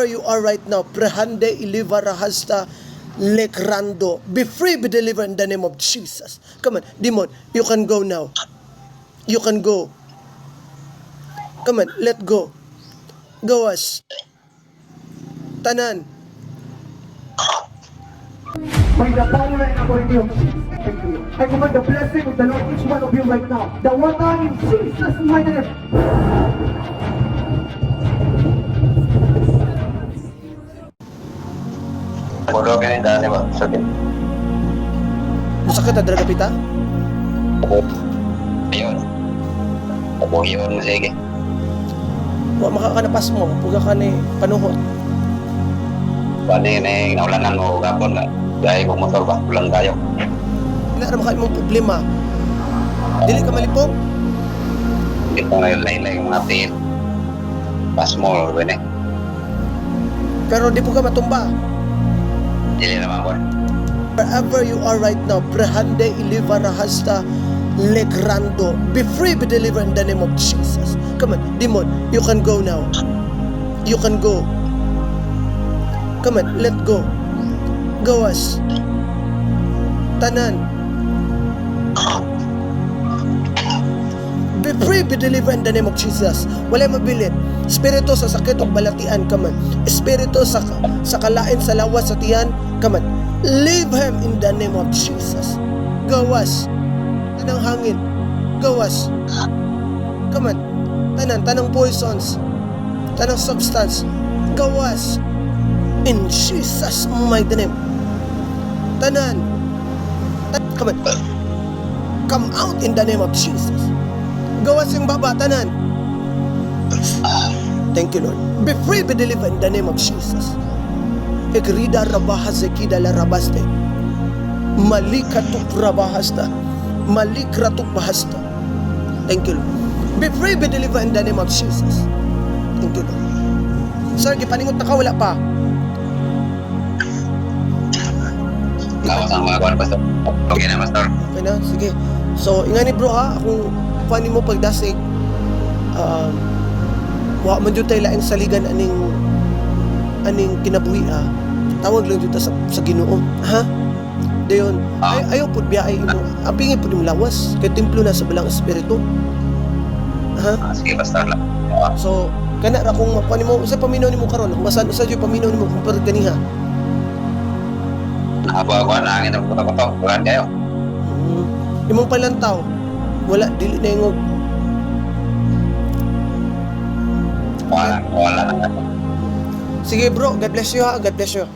wherever you are right now, prehande ilivara hasta lekrando. Be free, be delivered in the name of Jesus. Come on, demon, you can go now. You can go. Come on, let go. Gawas. Tanan. By the power and authority of Jesus, thank you. I command the blessing of the Lord each one of you right now. The water in Jesus' mighty name. Bodoh kan ini dah lewat sakit. Masakit na draga pita? Ayun. Tapos yun sige. Wa makakanapas mo, puga ka ni panuhot. Pwede na naulanan mo gapon na. Dahil kung motor ba, pulang tayo. Wala naman kayo mong problema. Dili ka malipong. Ito na yung lain-lain mga tin. Pas mo, bene. Pero di po ka matumba. Dili naman ko. Wherever you are right now, prehande ilivara hasta lekrando. Be free, be delivered in the name of Jesus. Come on, demon, you can go now. You can go. Come on, let go. Gawas. Tanan. Be free, be delivered in the name of Jesus. Wala mabilit. Espiritu sa sakit o balatian, come on. Espiritu sa kalain, sa lawas, sa tiyan, come on. Leave him in the name of Jesus. Gawas. Tanang hangin. Gawas. Come on. Tanang poisons. Tanang substance. Gawas. In Jesus' mighty name. Tanan. Come on. Come out in the name of Jesus. Gawas yung baba, tanan. Thank you, Lord. Be free, be delivered in the name of Jesus. Egrida rabahazekida la rabaste. Malikatuk rabahasta. Malikratuk bahasta. Thank you, Lord. Be free, be delivered in the name of Jesus. Thank you, Lord. Sir, gipaningot na ka, wala pa. Gawas ang mga kuwan, Pastor. Okay na, Pastor. Okay na, sige. So, ingani bro ha, kung kuhanin mo pagdasig, wa man jud tay laing saligan aning kinabuhi ha. Tawag lang jud ta sa Ginoo, ha? Dayon, ayaw pud biyay mo. Apingin pud mo lawas kay templo na sa balang espiritu. Ha? Sige, Pastor lang. So, kana ra kung kuhanin mo sa paminaw nimo karon, kung masan sa jud paminaw nimo kung per ganiha. Nakabawa na angin ng koto-koto. Bukan kayo. Imong palantaw, wala dili na ingog. Wala na. Sige bro, God bless you ha, God bless you.